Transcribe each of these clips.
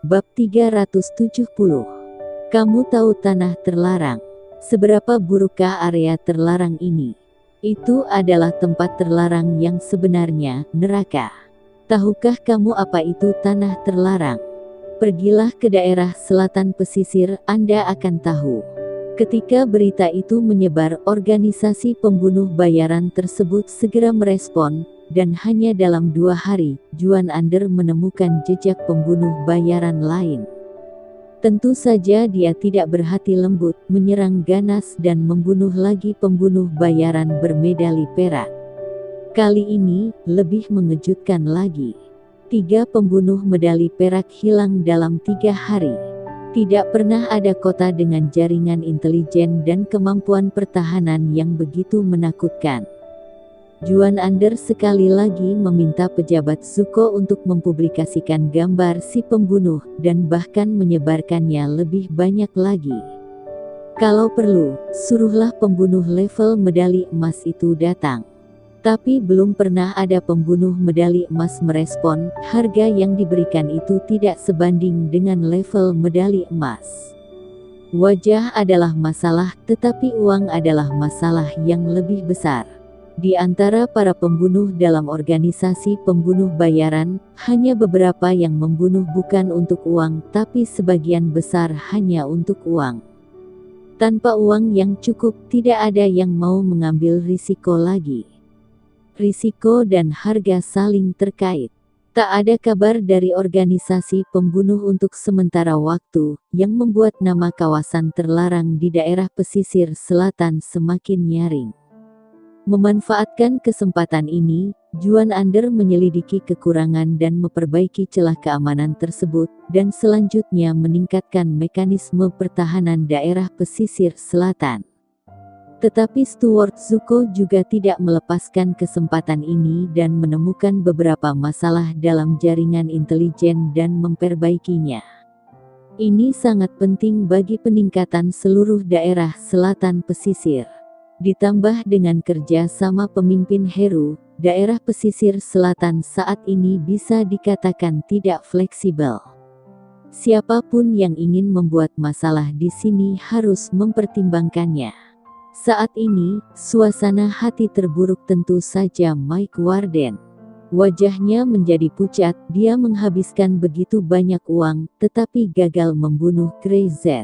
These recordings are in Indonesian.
Bab 370. Kamu tahu tanah terlarang? Seberapa burukkah area terlarang ini? Itu adalah tempat terlarang yang sebenarnya, neraka. Tahukah kamu apa itu tanah terlarang? Pergilah ke daerah selatan pesisir, Anda akan tahu. Ketika berita itu menyebar, organisasi pembunuh bayaran tersebut segera merespon, dan hanya dalam 2 hari, Juan Ander menemukan jejak pembunuh bayaran lain. Tentu saja dia tidak berhati lembut, menyerang ganas dan membunuh lagi pembunuh bayaran bermedali perak. Kali ini, lebih mengejutkan lagi. 3 pembunuh medali perak hilang dalam 3 hari. Tidak pernah ada kota dengan jaringan intelijen dan kemampuan pertahanan yang begitu menakutkan. Juan Ander sekali lagi meminta pejabat Zuko untuk mempublikasikan gambar si pembunuh, dan bahkan menyebarkannya lebih banyak lagi. Kalau perlu, suruhlah pembunuh level medali emas itu datang. Tapi belum pernah ada pembunuh medali emas merespon, harga yang diberikan itu tidak sebanding dengan level medali emas. Wajah adalah masalah, tetapi uang adalah masalah yang lebih besar. Di antara para pembunuh dalam organisasi pembunuh bayaran, hanya beberapa yang membunuh bukan untuk uang, tapi sebagian besar hanya untuk uang. Tanpa uang yang cukup, tidak ada yang mau mengambil risiko lagi. Risiko dan harga saling terkait. Tak ada kabar dari organisasi pembunuh untuk sementara waktu, yang membuat nama kawasan terlarang di daerah pesisir selatan semakin nyaring. Memanfaatkan kesempatan ini, Juan Ander menyelidiki kekurangan dan memperbaiki celah keamanan tersebut, dan selanjutnya meningkatkan mekanisme pertahanan daerah pesisir selatan. Tetapi Stuart Zuko juga tidak melepaskan kesempatan ini dan menemukan beberapa masalah dalam jaringan intelijen dan memperbaikinya. Ini sangat penting bagi peningkatan seluruh daerah selatan pesisir. Ditambah dengan kerja sama pemimpin Heru, daerah pesisir selatan saat ini bisa dikatakan tidak fleksibel. Siapapun yang ingin membuat masalah di sini harus mempertimbangkannya. Saat ini, suasana hati terburuk tentu saja Mike Warden. Wajahnya menjadi pucat, dia menghabiskan begitu banyak uang, tetapi gagal membunuh Grey Z.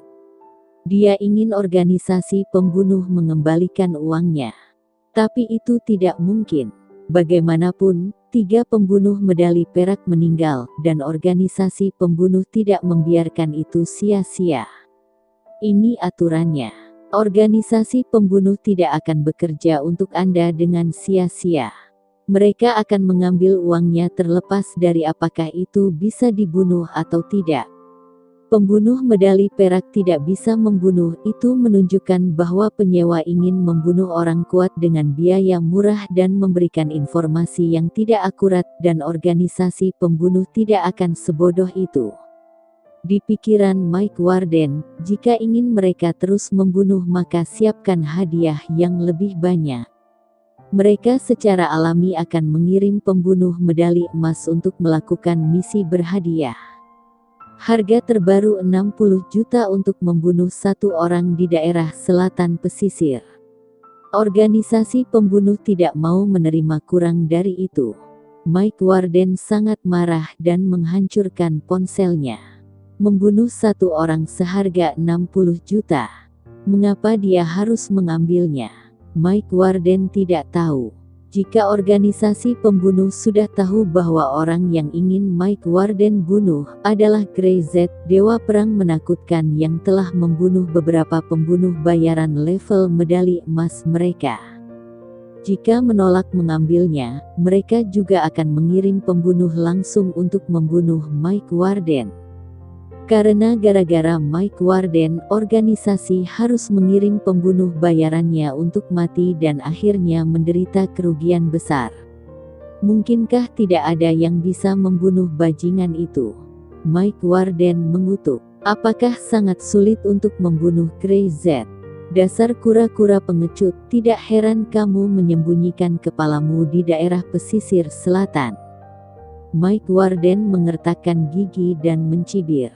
Dia ingin organisasi pembunuh mengembalikan uangnya. Tapi itu tidak mungkin. Bagaimanapun, 3 pembunuh medali perak meninggal, dan organisasi pembunuh tidak membiarkan itu sia-sia. Ini aturannya. Organisasi pembunuh tidak akan bekerja untuk Anda dengan sia-sia. Mereka akan mengambil uangnya terlepas dari apakah itu bisa dibunuh atau tidak. Pembunuh medali perak tidak bisa membunuh, itu menunjukkan bahwa penyewa ingin membunuh orang kuat dengan biaya murah dan memberikan informasi yang tidak akurat, dan organisasi pembunuh tidak akan sebodoh itu. Di pikiran Mike Warden, jika ingin mereka terus membunuh maka siapkan hadiah yang lebih banyak. Mereka secara alami akan mengirim pembunuh medali emas untuk melakukan misi berhadiah. Harga terbaru 60 juta untuk membunuh 1 orang di daerah selatan pesisir. Organisasi pembunuh tidak mau menerima kurang dari itu. Mike Warden sangat marah dan menghancurkan ponselnya. Membunuh 1 orang seharga 60 juta. Mengapa dia harus mengambilnya? Mike Warden tidak tahu. Jika organisasi pembunuh sudah tahu bahwa orang yang ingin Mike Warden bunuh adalah Grey Z, dewa perang menakutkan yang telah membunuh beberapa pembunuh bayaran level medali emas mereka. Jika menolak mengambilnya, mereka juga akan mengirim pembunuh langsung untuk membunuh Mike Warden. Karena gara-gara Mike Warden, organisasi harus mengirim pembunuh bayarannya untuk mati dan akhirnya menderita kerugian besar. Mungkinkah tidak ada yang bisa membunuh bajingan itu? Mike Warden mengutuk. Apakah sangat sulit untuk membunuh Grey Z? Dasar kura-kura pengecut, tidak heran kamu menyembunyikan kepalamu di daerah pesisir selatan. Mike Warden mengertakkan gigi dan mencibir.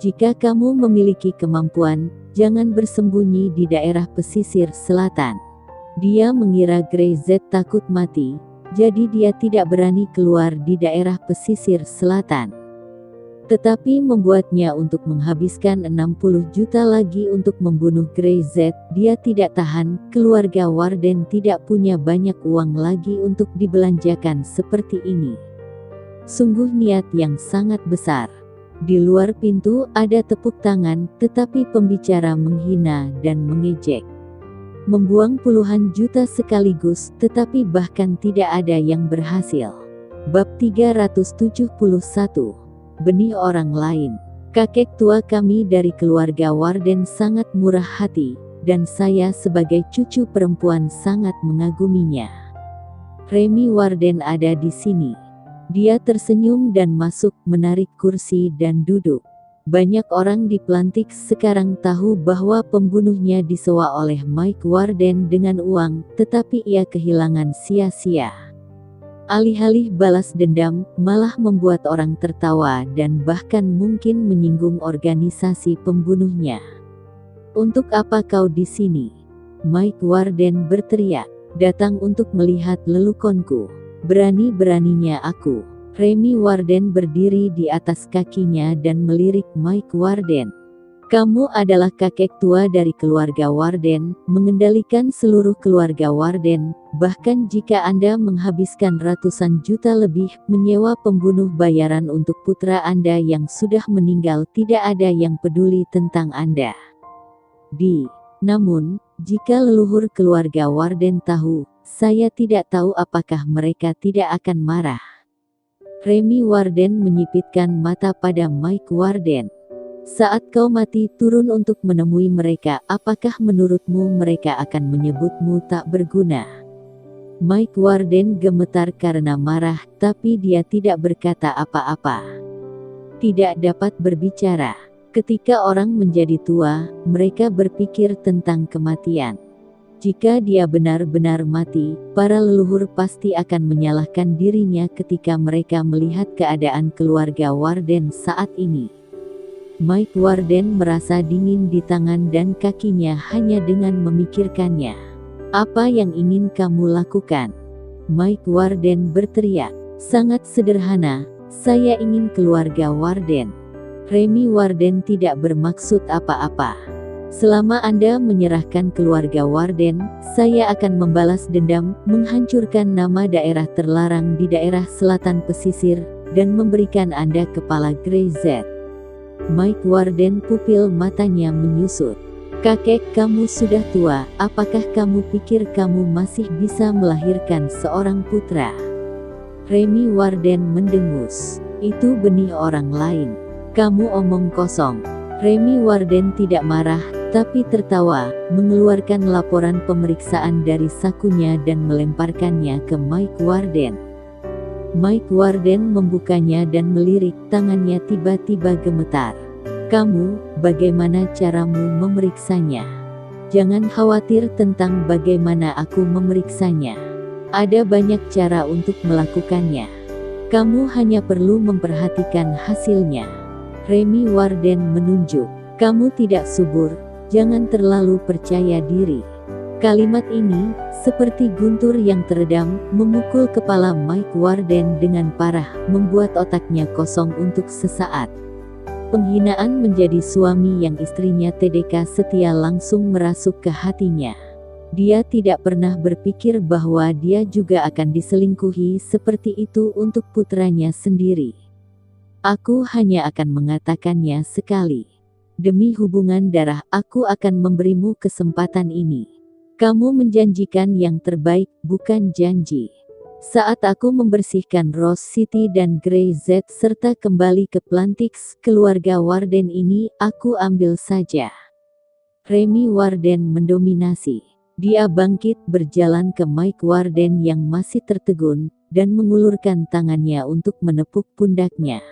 Jika kamu memiliki kemampuan, jangan bersembunyi di daerah pesisir selatan. Dia mengira Grey Z takut mati, jadi dia tidak berani keluar di daerah pesisir selatan. Tetapi membuatnya untuk menghabiskan 60 juta lagi untuk membunuh Grey Z, dia tidak tahan. Keluarga Warden tidak punya banyak uang lagi untuk dibelanjakan seperti ini. Sungguh niat yang sangat besar. Di luar pintu ada tepuk tangan, tetapi pembicara menghina dan mengejek. Membuang puluhan juta sekaligus, tetapi bahkan tidak ada yang berhasil. Bab 371. Benih orang lain. Kakek tua kami dari keluarga Warden sangat murah hati, dan saya sebagai cucu perempuan sangat mengaguminya. Remy Warden ada di sini. Dia tersenyum dan masuk, menarik kursi dan duduk. Banyak orang di Plantix sekarang tahu bahwa pembunuhnya disewa oleh Mike Warden dengan uang, tetapi ia kehilangan sia-sia. Alih-alih balas dendam, malah membuat orang tertawa dan bahkan mungkin menyinggung organisasi pembunuhnya. "Untuk apa kau di sini?" Mike Warden berteriak. "Datang untuk melihat lelukonku. Berani-beraninya aku." Remy Warden berdiri di atas kakinya dan melirik Mike Warden. "Kamu adalah kakek tua dari keluarga Warden, mengendalikan seluruh keluarga Warden, bahkan jika Anda menghabiskan ratusan juta lebih, menyewa pembunuh bayaran untuk putra Anda yang sudah meninggal, tidak ada yang peduli tentang Anda. Namun, jika leluhur keluarga Warden tahu, saya tidak tahu apakah mereka tidak akan marah." Remy Warden menyipitkan mata pada Mike Warden. "Saat kau mati turun untuk menemui mereka, apakah menurutmu mereka akan menyebutmu tak berguna?" Mike Warden gemetar karena marah, tapi dia tidak berkata apa-apa. Tidak dapat berbicara. Ketika orang menjadi tua, mereka berpikir tentang kematian. Jika dia benar-benar mati, para leluhur pasti akan menyalahkan dirinya ketika mereka melihat keadaan keluarga Warden saat ini. Mike Warden merasa dingin di tangan dan kakinya hanya dengan memikirkannya. "Apa yang ingin kamu lakukan?" Mike Warden berteriak. "Sangat sederhana, saya ingin keluarga Warden." Remy Warden tidak bermaksud apa-apa. "Selama Anda menyerahkan keluarga Warden, saya akan membalas dendam, menghancurkan nama daerah terlarang di daerah selatan pesisir, dan memberikan Anda kepala Grey Z." Mike Warden pupil matanya menyusut. "Kakek, kamu sudah tua, apakah kamu pikir kamu masih bisa melahirkan seorang putra?" Remy Warden mendengus. "Itu benih orang lain. Kamu omong kosong." Remy Warden tidak marah, tapi tertawa, mengeluarkan laporan pemeriksaan dari sakunya dan melemparkannya ke Mike Warden. Mike Warden membukanya dan melirik, tangannya tiba-tiba gemetar. "Kamu, bagaimana caramu memeriksanya?" "Jangan khawatir tentang bagaimana aku memeriksanya. Ada banyak cara untuk melakukannya. Kamu hanya perlu memperhatikan hasilnya." Remy Warden menunjuk. "Kamu tidak subur, jangan terlalu percaya diri." Kalimat ini, seperti guntur yang teredam, memukul kepala Mike Warden dengan parah, membuat otaknya kosong untuk sesaat. Penghinaan menjadi suami yang istrinya TDK setia langsung merasuk ke hatinya. Dia tidak pernah berpikir bahwa dia juga akan diselingkuhi seperti itu untuk putranya sendiri. "Aku hanya akan mengatakannya sekali. Demi hubungan darah, aku akan memberimu kesempatan ini. Kamu menjanjikan yang terbaik, bukan janji. Saat aku membersihkan Rose City dan Grey Z serta kembali ke Plantix, keluarga Warden ini, aku ambil saja." Remy Warden mendominasi. Dia bangkit, berjalan ke Mike Warden yang masih tertegun, dan mengulurkan tangannya untuk menepuk pundaknya.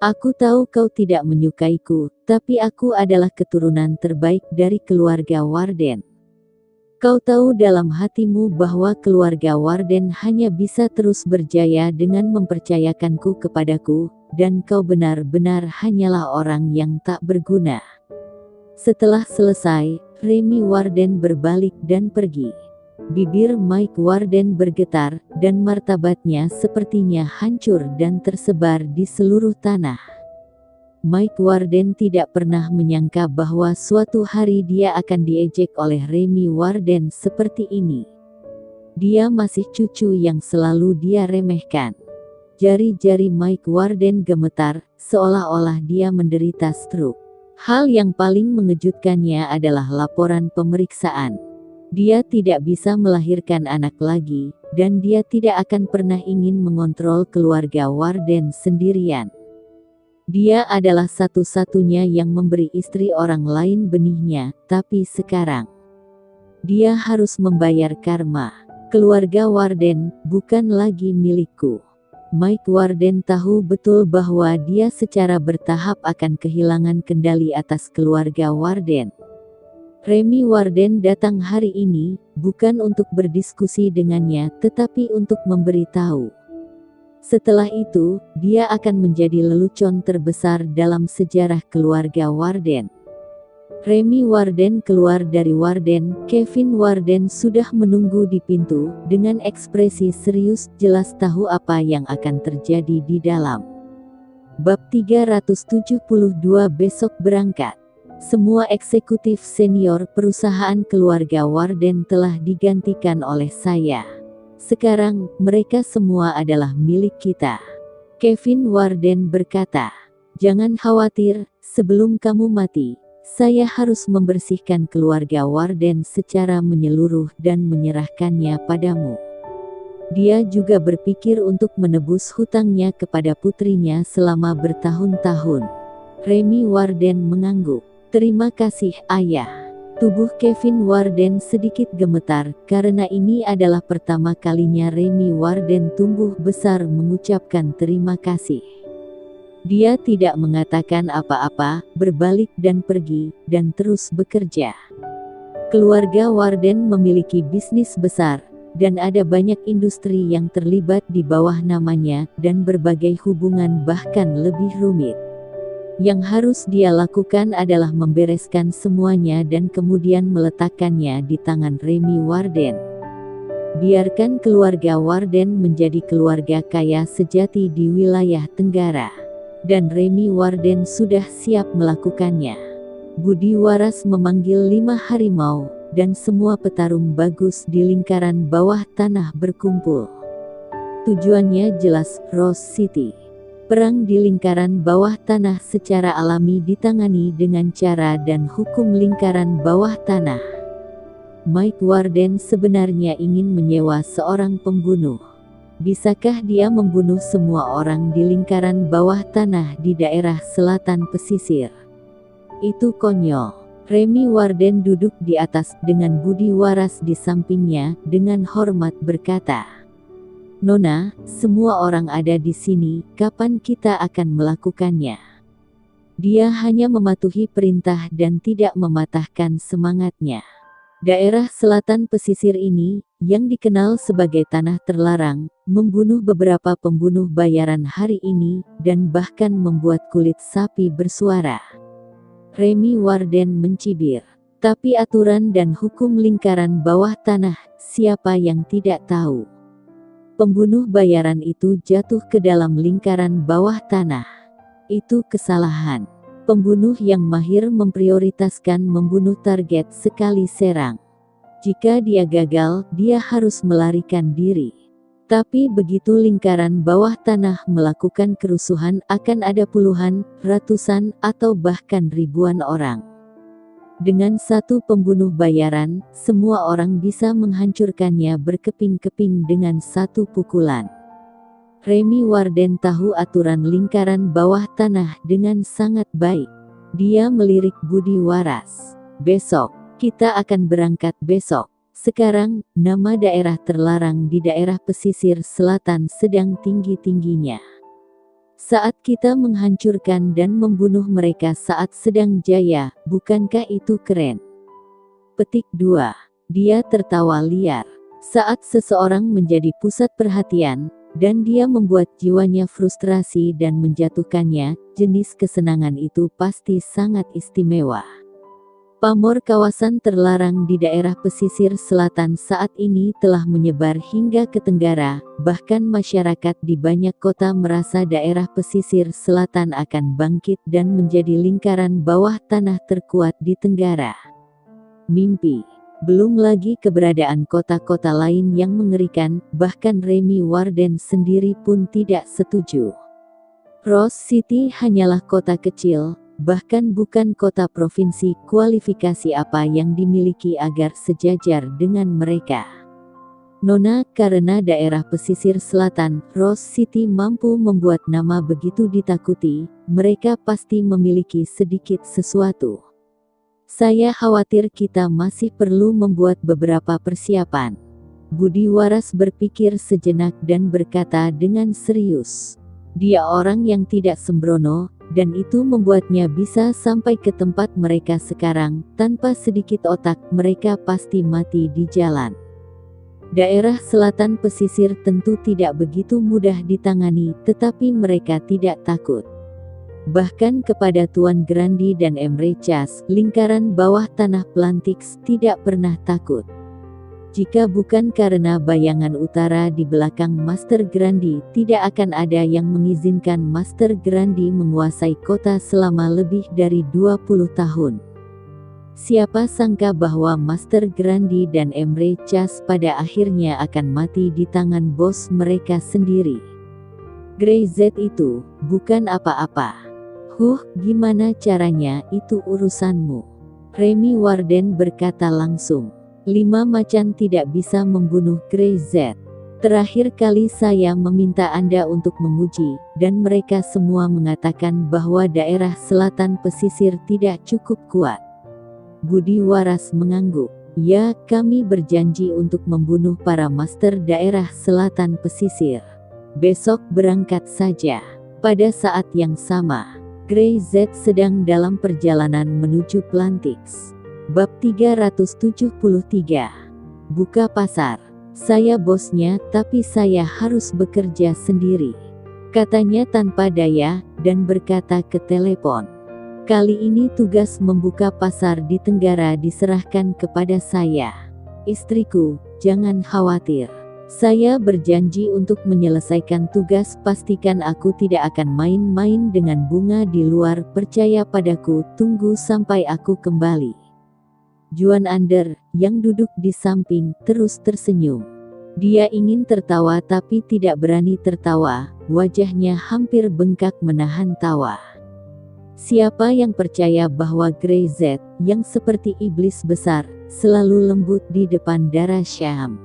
"Aku tahu kau tidak menyukaiku, tapi aku adalah keturunan terbaik dari keluarga Warden. Kau tahu dalam hatimu bahwa keluarga Warden hanya bisa terus berjaya dengan mempercayakanku kepadaku, dan kau benar-benar hanyalah orang yang tak berguna. Setelah selesai, Remy Warden berbalik dan pergi. Bibir Mike Warden bergetar, dan martabatnya sepertinya hancur dan tersebar di seluruh tanah. Mike Warden tidak pernah menyangka bahwa suatu hari dia akan diejek oleh Remy Warden seperti ini. Dia masih cucu yang selalu dia remehkan. Jari-jari Mike Warden gemetar, seolah-olah dia menderita stroke. Hal yang paling mengejutkannya adalah laporan pemeriksaan. Dia tidak bisa melahirkan anak lagi, dan dia tidak akan pernah ingin mengontrol keluarga Warden sendirian. Dia adalah satu-satunya yang memberi istri orang lain benihnya, tapi sekarang dia harus membayar karma. Keluarga Warden bukan lagi milikku. Mike Warden tahu betul bahwa dia secara bertahap akan kehilangan kendali atas keluarga Warden. Remy Warden datang hari ini, bukan untuk berdiskusi dengannya, tetapi untuk memberitahu. Setelah itu, dia akan menjadi lelucon terbesar dalam sejarah keluarga Warden. Remy Warden keluar dari Warden. Kevin Warden sudah menunggu di pintu, dengan ekspresi serius, jelas tahu apa yang akan terjadi di dalam. Bab 372 besok berangkat. Semua eksekutif senior perusahaan keluarga Warden telah digantikan oleh saya. Sekarang, mereka semua adalah milik kita. Kevin Warden berkata, "Jangan khawatir, sebelum kamu mati, saya harus membersihkan keluarga Warden secara menyeluruh dan menyerahkannya padamu." Dia juga berpikir untuk menebus hutangnya kepada putrinya selama bertahun-tahun. Remy Warden mengangguk. "Terima kasih, Ayah." Tubuh Kevin Warden sedikit gemetar, karena ini adalah pertama kalinya Remy Warden tumbuh besar mengucapkan terima kasih. Dia tidak mengatakan apa-apa, berbalik dan pergi, dan terus bekerja. Keluarga Warden memiliki bisnis besar, dan ada banyak industri yang terlibat di bawah namanya, dan berbagai hubungan bahkan lebih rumit. Yang harus dia lakukan adalah membereskan semuanya dan kemudian meletakkannya di tangan Remy Warden. Biarkan keluarga Warden menjadi keluarga kaya sejati di wilayah Tenggara. Dan Remy Warden sudah siap melakukannya. Budi waras memanggil 5 harimau, dan semua petarung bagus di lingkaran bawah tanah berkumpul. Tujuannya jelas, Rose City. Perang di lingkaran bawah tanah secara alami ditangani dengan cara dan hukum lingkaran bawah tanah. Mike Warden sebenarnya ingin menyewa seorang pembunuh. Bisakah dia membunuh semua orang di lingkaran bawah tanah di daerah selatan pesisir? Itu konyol. Remy Warden duduk di atas dengan budi waras di sampingnya, dengan hormat berkata, "Nona, semua orang ada di sini, kapan kita akan melakukannya?" Dia hanya mematuhi perintah dan tidak mematahkan semangatnya. Daerah selatan pesisir ini, yang dikenal sebagai tanah terlarang, membunuh beberapa pembunuh bayaran hari ini, dan bahkan membuat kulit sapi bersuara. Remy Warden mencibir. Tapi aturan dan hukum lingkaran bawah tanah, siapa yang tidak tahu? Pembunuh bayaran itu jatuh ke dalam lingkaran bawah tanah. Itu kesalahan. Pembunuh yang mahir memprioritaskan membunuh target sekali serang. Jika dia gagal, dia harus melarikan diri. Tapi begitu lingkaran bawah tanah melakukan kerusuhan, akan ada puluhan, ratusan, atau bahkan ribuan orang. Dengan satu pembunuh bayaran, semua orang bisa menghancurkannya berkeping-keping dengan satu pukulan. Remy Warden tahu aturan lingkaran bawah tanah dengan sangat baik. Dia melirik budi waras. "Besok, kita akan berangkat besok. Sekarang, nama daerah terlarang di daerah pesisir selatan sedang tinggi-tingginya. Saat kita menghancurkan dan membunuh mereka saat sedang jaya, bukankah itu keren?" Petik 2. Dia tertawa liar. Saat seseorang menjadi pusat perhatian, dan dia membuat jiwanya frustrasi dan menjatuhkannya, jenis kesenangan itu pasti sangat istimewa. Pamor kawasan terlarang di daerah pesisir selatan saat ini telah menyebar hingga ke Tenggara, bahkan masyarakat di banyak kota merasa daerah pesisir selatan akan bangkit dan menjadi lingkaran bawah tanah terkuat di Tenggara. Mimpi. Belum lagi keberadaan kota-kota lain yang mengerikan, bahkan Remy Warden sendiri pun tidak setuju. Rose City hanyalah kota kecil, bahkan bukan kota provinsi. Kualifikasi apa yang dimiliki agar sejajar dengan mereka? Nona, karena daerah pesisir selatan, Rose City mampu membuat nama begitu ditakuti, mereka pasti memiliki sedikit sesuatu. Saya khawatir kita masih perlu membuat beberapa persiapan. Budi Waras berpikir sejenak dan berkata dengan serius. Dia orang yang tidak sembrono, dan itu membuatnya bisa sampai ke tempat mereka sekarang. Tanpa sedikit otak, mereka pasti mati di jalan. Daerah selatan pesisir tentu tidak begitu mudah ditangani, tetapi mereka tidak takut. Bahkan kepada Tuan Grandi dan Emre Chas, lingkaran bawah tanah Plantix tidak pernah takut. Jika bukan karena bayangan utara di belakang Master Grandi, tidak akan ada yang mengizinkan Master Grandi menguasai kota selama lebih dari 20 tahun. Siapa sangka bahwa Master Grandi dan Emre Chas pada akhirnya akan mati di tangan bos mereka sendiri. Grey Z itu bukan apa-apa. Gimana caranya, itu urusanmu. Remy Warden berkata langsung. 5 macan tidak bisa membunuh Grey Z. Terakhir kali saya meminta Anda untuk menguji, dan mereka semua mengatakan bahwa daerah selatan pesisir tidak cukup kuat. Budi Waras mengangguk. Ya, kami berjanji untuk membunuh para master daerah selatan pesisir. Besok berangkat saja. Pada saat yang sama, Grey Z sedang dalam perjalanan menuju Plantix. Bab 373. Buka pasar. Saya bosnya, tapi saya harus bekerja sendiri, katanya tanpa daya, dan berkata ke telepon. Kali ini tugas membuka pasar di Tenggara diserahkan kepada saya. Istriku, jangan khawatir. Saya berjanji untuk menyelesaikan tugas. Pastikan aku tidak akan main-main dengan bunga di luar. Percaya padaku, tunggu sampai aku kembali. Juan Ander, yang duduk di samping, terus tersenyum. Dia ingin tertawa tapi tidak berani tertawa, wajahnya hampir bengkak menahan tawa. Siapa yang percaya bahwa Grey Z, yang seperti iblis besar, selalu lembut di depan darah Syam?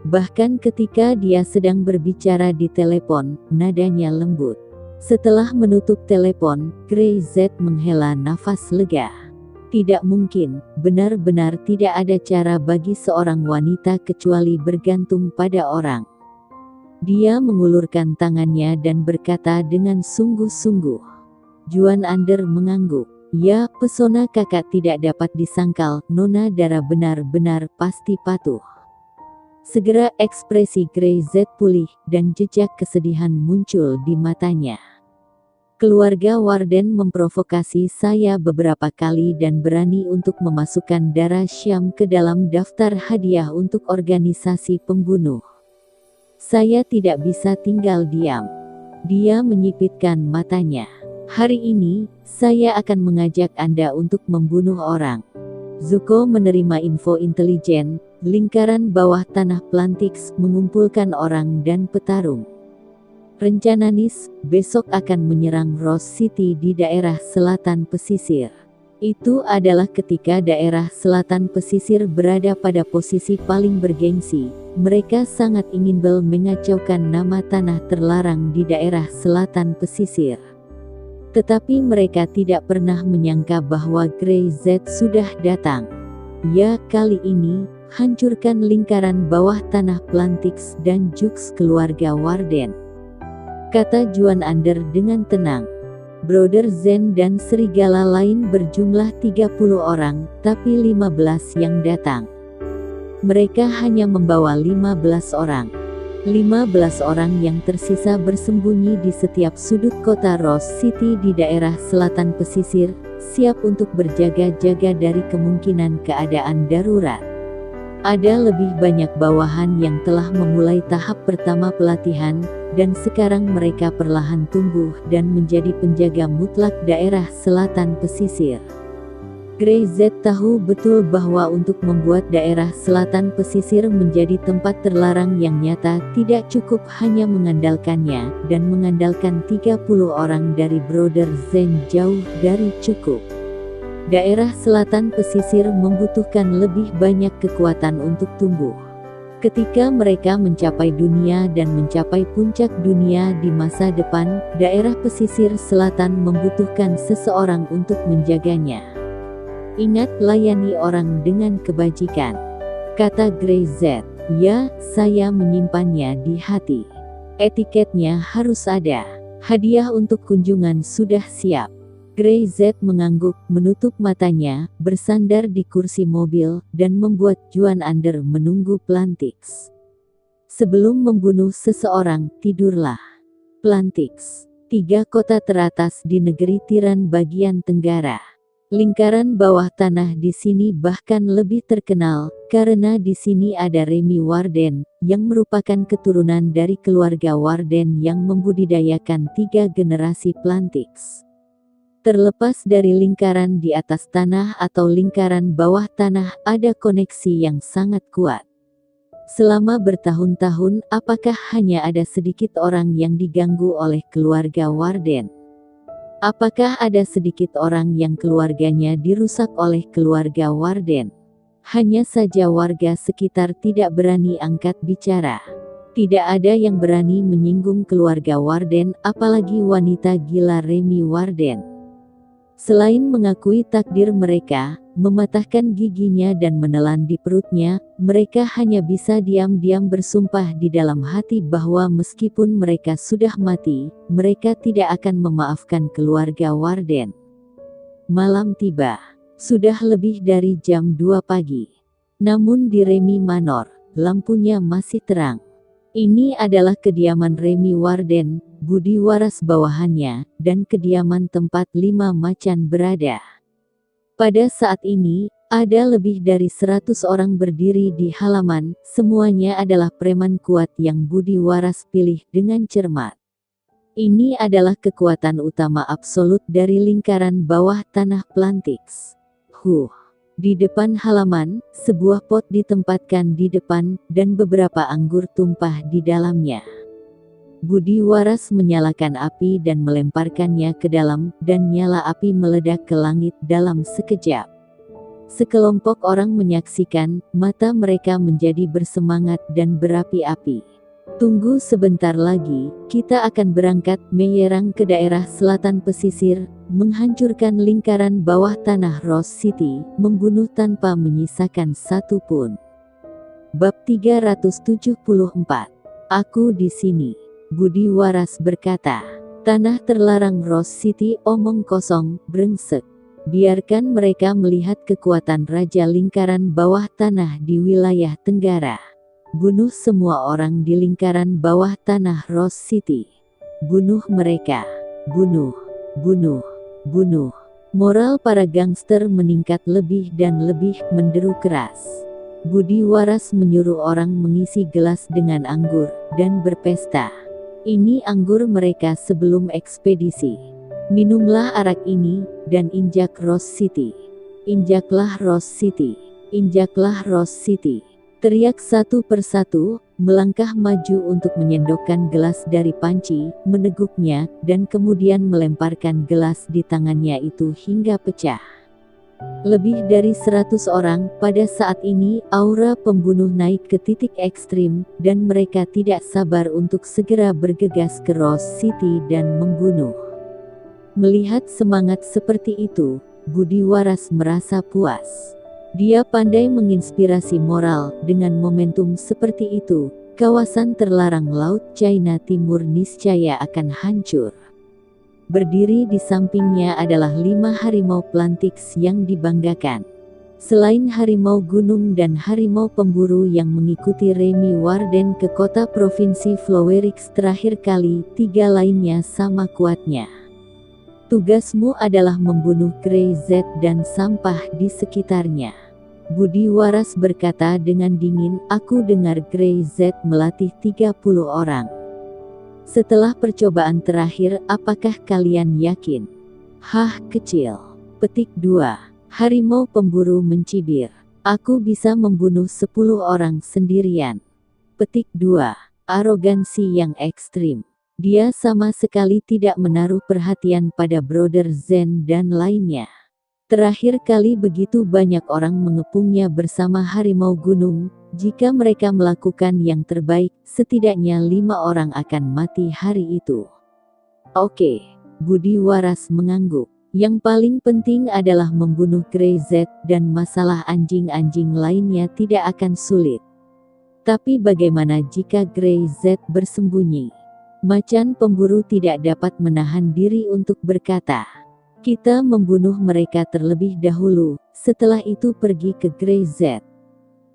Bahkan ketika dia sedang berbicara di telepon, nadanya lembut. Setelah menutup telepon, Grey Z menghela nafas lega. Tidak mungkin, benar-benar tidak ada cara bagi seorang wanita kecuali bergantung pada orang. Dia mengulurkan tangannya dan berkata dengan sungguh-sungguh. Juan Ander mengangguk. Ya, pesona kakak tidak dapat disangkal, Nona Dara benar-benar pasti patuh. Segera ekspresi Grey Z pulih, dan jejak kesedihan muncul di matanya. Keluarga Warden memprovokasi saya beberapa kali dan berani untuk memasukkan darah Syam ke dalam daftar hadiah untuk organisasi pembunuh. Saya tidak bisa tinggal diam. Dia menyipitkan matanya. Hari ini, saya akan mengajak Anda untuk membunuh orang. Zuko menerima info intelijen, lingkaran bawah tanah Plantix mengumpulkan orang dan petarung. Rencana Nis, besok akan menyerang Rose City di daerah selatan pesisir. Itu adalah ketika daerah selatan pesisir berada pada posisi paling bergengsi. Mereka sangat ingin mengacaukan nama tanah terlarang di daerah selatan pesisir. Tetapi mereka tidak pernah menyangka bahwa Grey Z sudah datang. Ya, kali ini, hancurkan lingkaran bawah tanah Plantix dan Jux keluarga Warden, kata Juan Ander dengan tenang. Brother Zen dan serigala lain berjumlah 30 orang, tapi 15 yang datang. Mereka hanya membawa 15 orang. 15 orang yang tersisa bersembunyi di setiap sudut kota Rose City di daerah selatan pesisir, siap untuk berjaga-jaga dari kemungkinan keadaan darurat. Ada lebih banyak bawahan yang telah memulai tahap pertama pelatihan, dan sekarang mereka perlahan tumbuh dan menjadi penjaga mutlak daerah selatan pesisir. Grey Z tahu betul bahwa untuk membuat daerah selatan pesisir menjadi tempat terlarang yang nyata tidak cukup hanya mengandalkannya, dan mengandalkan 30 orang dari Brother Zen jauh dari cukup. Daerah selatan pesisir membutuhkan lebih banyak kekuatan untuk tumbuh. Ketika mereka mencapai dunia dan mencapai puncak dunia di masa depan, daerah pesisir selatan membutuhkan seseorang untuk menjaganya. Ingat, layani orang dengan kebajikan, kata Grey Z. Ya, saya menyimpannya di hati. Etiketnya harus ada. Hadiah untuk kunjungan sudah siap. Grey Z mengangguk, menutup matanya, bersandar di kursi mobil, dan membuat Juan Under menunggu Plantix. Sebelum membunuh seseorang, tidurlah. Plantix. 3 kota teratas di negeri tiran bagian tenggara. Lingkaran bawah tanah di sini bahkan lebih terkenal, karena di sini ada Remy Warden, yang merupakan keturunan dari keluarga Warden yang membudidayakan 3 generasi Plantix. Terlepas dari lingkaran di atas tanah atau lingkaran bawah tanah, ada koneksi yang sangat kuat. Selama bertahun-tahun, apakah hanya ada sedikit orang yang diganggu oleh keluarga Warden? Apakah ada sedikit orang yang keluarganya dirusak oleh keluarga Warden? Hanya saja warga sekitar tidak berani angkat bicara. Tidak ada yang berani menyinggung keluarga Warden, apalagi wanita gila Remy Warden. Selain mengakui takdir mereka, mematahkan giginya dan menelan di perutnya, mereka hanya bisa diam-diam bersumpah di dalam hati bahwa meskipun mereka sudah mati, mereka tidak akan memaafkan keluarga Warden. Malam tiba. Sudah lebih dari jam 2 pagi. Namun di Remy Manor, lampunya masih terang. Ini adalah kediaman Remy Warden, budi waras bawahannya, dan kediaman tempat 5 macan berada. Pada saat ini, ada lebih dari 100 orang berdiri di halaman, semuanya adalah preman kuat yang budi waras pilih dengan cermat. Ini adalah kekuatan utama absolut dari lingkaran bawah tanah Plantix. Di depan halaman, sebuah pot ditempatkan di depan, dan beberapa anggur tumpah di dalamnya. Budi waras menyalakan api dan melemparkannya ke dalam, dan nyala api meledak ke langit dalam sekejap. Sekelompok orang menyaksikan, mata mereka menjadi bersemangat dan berapi-api. Tunggu sebentar lagi, kita akan berangkat menyerang ke daerah selatan pesisir, menghancurkan lingkaran bawah tanah Rose City, membunuh tanpa menyisakan satu pun. Bab 374. Aku di sini. Budi waras berkata. Tanah terlarang Rose City, omong kosong, brengsek. Biarkan mereka melihat kekuatan raja lingkaran bawah tanah di wilayah tenggara. Bunuh semua orang di lingkaran bawah tanah Rose City. Bunuh mereka. Bunuh. Bunuh. Bunuh. Moral para gangster meningkat lebih dan lebih, menderu keras. Budi waras menyuruh orang mengisi gelas dengan anggur, dan berpesta. Ini anggur mereka sebelum ekspedisi. Minumlah arak ini, dan injak Rose City. Injaklah Rose City. Injaklah Rose City. Teriak satu persatu, melangkah maju untuk menyendokkan gelas dari panci, meneguknya, dan kemudian melemparkan gelas di tangannya itu hingga pecah. Lebih dari 100 orang, pada saat ini, aura pembunuh naik ke titik ekstrim, dan mereka tidak sabar untuk segera bergegas ke Rose City dan membunuh. Melihat semangat seperti itu, Budi Waras merasa puas. Dia pandai menginspirasi moral. Dengan momentum seperti itu, kawasan terlarang Laut China Timur niscaya akan hancur. Berdiri di sampingnya adalah 5 harimau Plantix yang dibanggakan. Selain harimau gunung dan harimau pemburu yang mengikuti Remy Warden ke kota provinsi Flowerix terakhir kali, 3 lainnya sama kuatnya. Tugasmu adalah membunuh Grey Z dan sampah di sekitarnya. Budi Waras berkata dengan dingin, aku dengar Grey Z melatih 30 orang. Setelah percobaan terakhir, apakah kalian yakin? Hah, kecil. Petik 2. Harimau pemburu mencibir. Aku bisa membunuh 10 orang sendirian. Petik 2. Arogansi yang ekstrim. Dia sama sekali tidak menaruh perhatian pada Brother Zen dan lainnya. Terakhir kali begitu banyak orang mengepungnya bersama harimau gunung. Jika mereka melakukan yang terbaik, setidaknya 5 orang akan mati hari itu. Oke, Budi Waras mengangguk. Yang paling penting adalah membunuh Grey Z dan masalah anjing-anjing lainnya tidak akan sulit. Tapi bagaimana jika Grey Z bersembunyi? Macan pemburu tidak dapat menahan diri untuk berkata, kita membunuh mereka terlebih dahulu, setelah itu pergi ke Grey Z.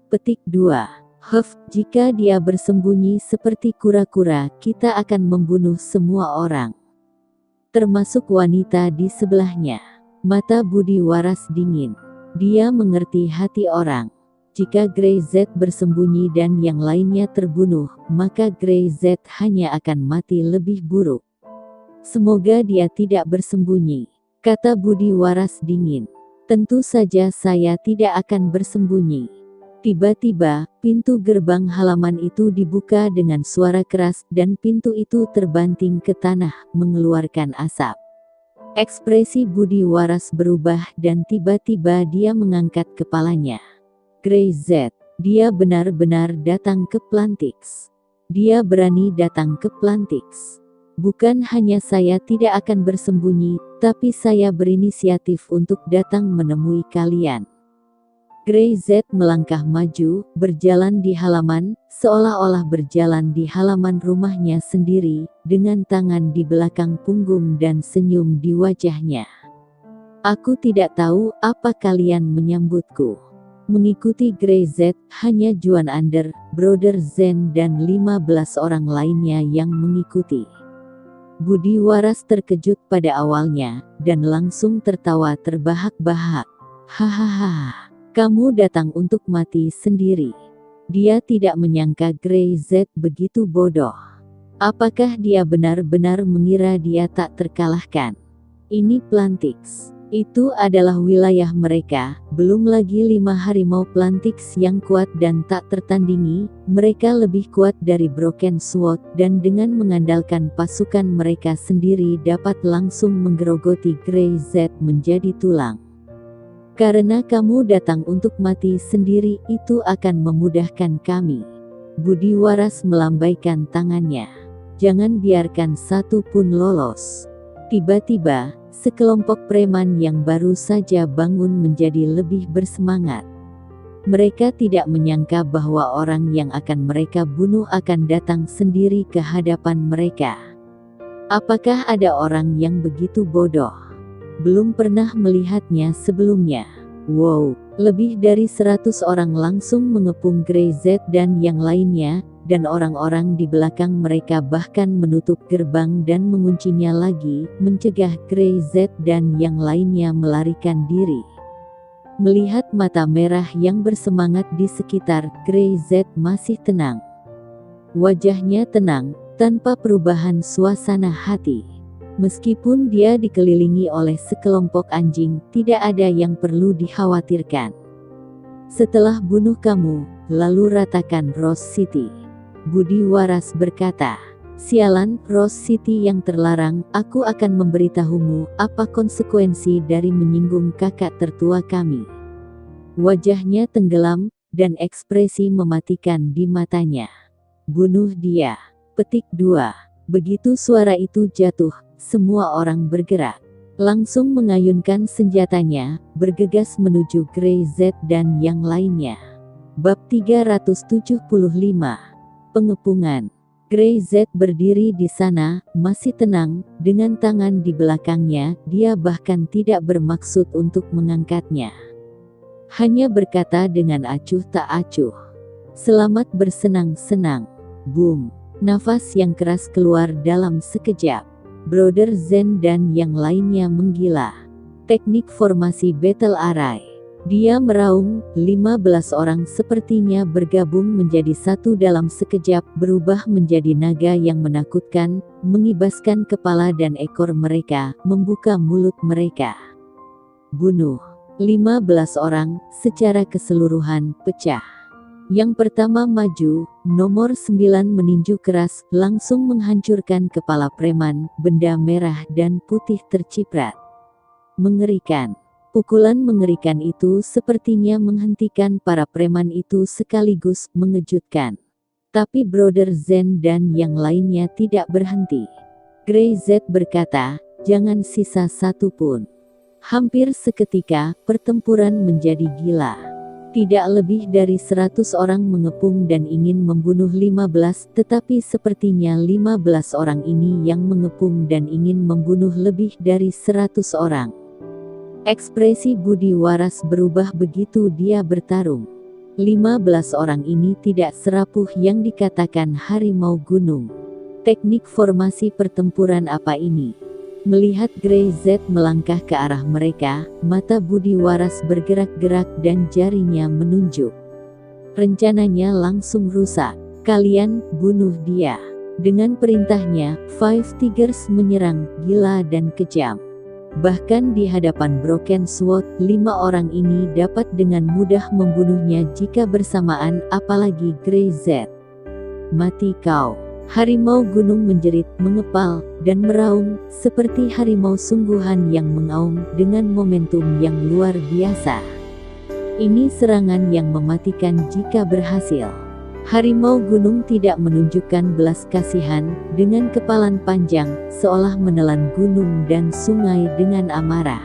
Petik 2. Jika dia bersembunyi seperti kura-kura, kita akan membunuh semua orang. Termasuk wanita di sebelahnya. Mata Budi Waras dingin. Dia mengerti hati orang. Jika Grey Z bersembunyi dan yang lainnya terbunuh, maka Grey Z hanya akan mati lebih buruk. Semoga dia tidak bersembunyi, kata Budi Waras dingin. Tentu saja saya tidak akan bersembunyi. Tiba-tiba, pintu gerbang halaman itu dibuka dengan suara keras dan pintu itu terbanting ke tanah, mengeluarkan asap. Ekspresi Budi Waras berubah dan tiba-tiba dia mengangkat kepalanya. Grey Z, dia benar-benar datang ke Plantix. Dia berani datang ke Plantix. Bukan hanya saya tidak akan bersembunyi, tapi saya berinisiatif untuk datang menemui kalian. Grey Z melangkah maju, berjalan di halaman, seolah-olah berjalan di halaman rumahnya sendiri, dengan tangan di belakang punggung dan senyum di wajahnya. Aku tidak tahu apa kalian menyambutku. Mengikuti Grey Z, hanya Juan Ander, Brother Zen dan 15 orang lainnya yang mengikuti. Budi Waras terkejut pada awalnya, dan langsung tertawa terbahak-bahak. Hahaha. Kamu datang untuk mati sendiri. Dia tidak menyangka Grey Z begitu bodoh. Apakah dia benar-benar mengira dia tak terkalahkan? Ini Plantix. Itu adalah wilayah mereka, belum lagi 5 harimau Plantix yang kuat dan tak tertandingi. Mereka lebih kuat dari Broken Sword dan dengan mengandalkan pasukan mereka sendiri dapat langsung menggerogoti Grey Z menjadi tulang. Karena kamu datang untuk mati sendiri, itu akan memudahkan kami. Budi Waras melambaikan tangannya. Jangan biarkan satu pun lolos. Tiba-tiba, sekelompok preman yang baru saja bangun menjadi lebih bersemangat. Mereka tidak menyangka bahwa orang yang akan mereka bunuh akan datang sendiri ke hadapan mereka. Apakah ada orang yang begitu bodoh? Belum pernah melihatnya sebelumnya. Wow, lebih dari 100 orang langsung mengepung Grey Z dan yang lainnya, dan orang-orang di belakang mereka bahkan menutup gerbang dan menguncinya lagi, mencegah Grey Z dan yang lainnya melarikan diri. Melihat mata merah yang bersemangat di sekitar, Grey Z masih tenang. Wajahnya tenang, tanpa perubahan suasana hati. Meskipun dia dikelilingi oleh sekelompok anjing, tidak ada yang perlu dikhawatirkan. Setelah bunuh kamu, lalu ratakan Rose City. Budi Waras berkata, sialan, Rose City yang terlarang, aku akan memberitahumu apa konsekuensi dari menyinggung kakak tertua kami. Wajahnya tenggelam, dan ekspresi mematikan di matanya. Bunuh dia. Petik 2. Begitu suara itu jatuh, semua orang bergerak. Langsung mengayunkan senjatanya, bergegas menuju Grey Z dan yang lainnya. Bab 375. Pengepungan. Grey Z berdiri di sana, masih tenang, dengan tangan di belakangnya, dia bahkan tidak bermaksud untuk mengangkatnya. hanya berkata dengan acuh tak acuh, "Selamat bersenang-senang." Boom! Nafas yang keras keluar dalam sekejap. Brother Zen dan yang lainnya menggila. Teknik formasi battle array. Dia meraung, 15 orang sepertinya bergabung menjadi satu dalam sekejap, berubah menjadi naga yang menakutkan, mengibaskan kepala dan ekor mereka, membuka mulut mereka. Bunuh. 15 orang, secara keseluruhan, pecah. Yang pertama maju, nomor 9 meninju keras, langsung menghancurkan kepala preman, benda merah dan putih terciprat. Mengerikan. Pukulan mengerikan itu sepertinya menghentikan para preman itu sekaligus mengejutkan. Tapi Brother Zen dan yang lainnya tidak berhenti. Grey Z berkata, "Jangan sisa satu pun." Hampir seketika, pertempuran menjadi gila. Tidak lebih dari 100 orang mengepung dan ingin membunuh 15, tetapi sepertinya 15 orang ini yang mengepung dan ingin membunuh lebih dari 100 orang. Ekspresi Budi Waras berubah begitu dia bertarung. 15 orang ini tidak serapuh yang dikatakan harimau gunung. Teknik formasi pertempuran apa ini? Melihat Grey Z melangkah ke arah mereka, mata Budi Waras bergerak-gerak dan jarinya menunjuk. Rencananya langsung rusak. "Kalian, bunuh dia." Dengan perintahnya, Five Tigers menyerang, gila dan kejam. Bahkan di hadapan Broken Sword, 5 orang ini dapat dengan mudah membunuhnya jika bersamaan, apalagi Grey Z. "Mati kau!" Harimau gunung menjerit, mengepal, dan meraung, seperti harimau sungguhan yang mengaum dengan momentum yang luar biasa. Ini serangan yang mematikan jika berhasil. Harimau gunung tidak menunjukkan belas kasihan, dengan kepalan panjang, seolah menelan gunung dan sungai dengan amarah.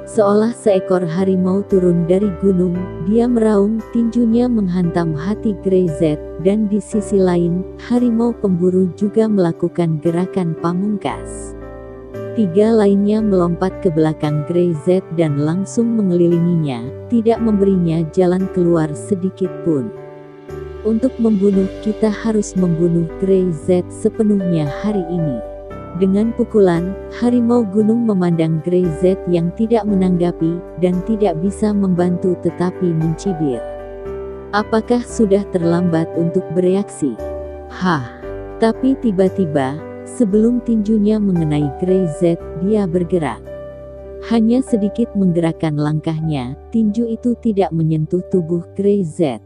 Seolah seekor harimau turun dari gunung, dia meraung, tinjunya menghantam hati Grey Z, dan di sisi lain, harimau pemburu juga melakukan gerakan pamungkas. 3 lainnya melompat ke belakang Grey Z dan langsung mengelilinginya, tidak memberinya jalan keluar sedikit pun. Untuk membunuh, kita harus membunuh Grey Z sepenuhnya hari ini. Dengan pukulan, harimau gunung memandang Grey Z yang tidak menanggapi, dan tidak bisa membantu tetapi mencibir. Apakah sudah terlambat untuk bereaksi? Hah! Tapi tiba-tiba, sebelum tinjunya mengenai Grey Z, dia bergerak. Hanya sedikit menggerakkan langkahnya, tinju itu tidak menyentuh tubuh Grey Z.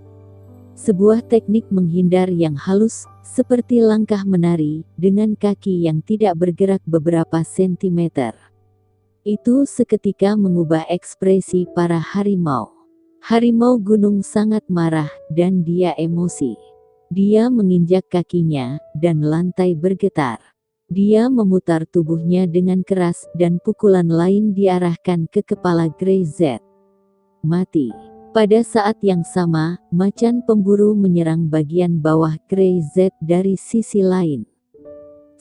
Sebuah teknik menghindar yang halus, seperti langkah menari, dengan kaki yang tidak bergerak beberapa sentimeter. Itu seketika mengubah ekspresi para harimau. Harimau gunung sangat marah, dan dia emosi. Dia menginjak kakinya, dan lantai bergetar. Dia memutar tubuhnya dengan keras, dan pukulan lain diarahkan ke kepala Grey Z. Mati. Pada saat yang sama, macan pemburu menyerang bagian bawah Grey Z dari sisi lain.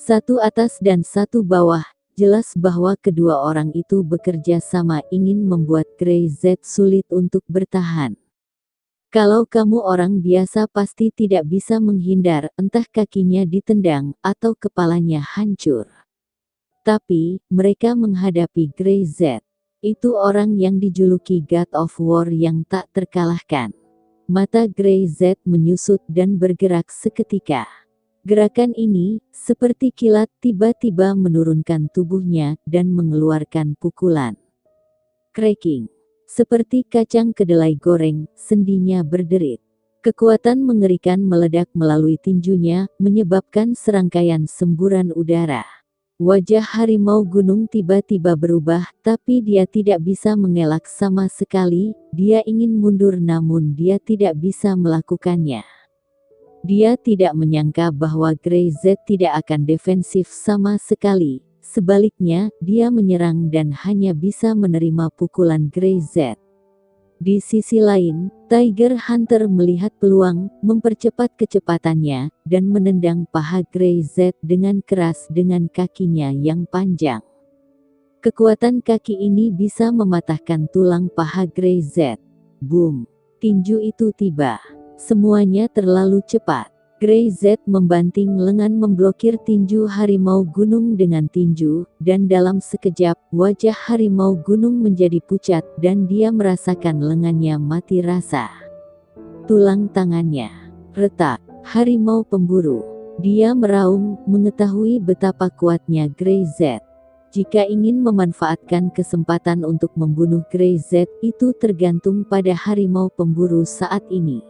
Satu atas dan satu bawah, jelas bahwa kedua orang itu bekerja sama ingin membuat Grey Z sulit untuk bertahan. Kalau kamu orang biasa pasti tidak bisa menghindar, entah kakinya ditendang, atau kepalanya hancur. Tapi, mereka menghadapi Grey Z. Itu orang yang dijuluki God of War yang tak terkalahkan. Mata Grey Z menyusut dan bergerak seketika. Gerakan ini, seperti kilat, tiba-tiba menurunkan tubuhnya, dan mengeluarkan pukulan. Cracking. Seperti kacang kedelai goreng, sendinya berderit. Kekuatan mengerikan meledak melalui tinjunya, menyebabkan serangkaian semburan udara. Wajah harimau gunung tiba-tiba berubah, tapi dia tidak bisa mengelak sama sekali. Dia ingin mundur namun dia tidak bisa melakukannya. Dia tidak menyangka bahwa Grey Z tidak akan defensif sama sekali. Sebaliknya, dia menyerang dan hanya bisa menerima pukulan Grey Z. Di sisi lain, Tiger Hunter melihat peluang, mempercepat kecepatannya, dan menendang paha Grey Z dengan keras dengan kakinya yang panjang. Kekuatan kaki ini bisa mematahkan tulang paha Grey Z. Boom! Tinju itu tiba. Semuanya terlalu cepat. Grey Z membanting lengan memblokir tinju harimau gunung dengan tinju, dan dalam sekejap, wajah harimau gunung menjadi pucat dan dia merasakan lengannya mati rasa. Tulang tangannya retak. Harimau pemburu. Dia meraung, mengetahui betapa kuatnya Grey Z. Jika ingin memanfaatkan kesempatan untuk membunuh Grey Z, itu tergantung pada harimau pemburu saat ini.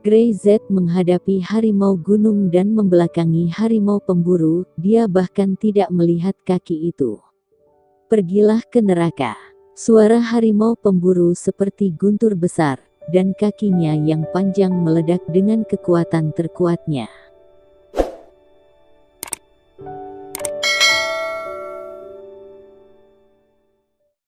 Grey Z menghadapi harimau gunung dan membelakangi harimau pemburu, dia bahkan tidak melihat kaki itu. Pergilah ke neraka. Suara harimau pemburu seperti guntur besar, dan kakinya yang panjang meledak dengan kekuatan terkuatnya.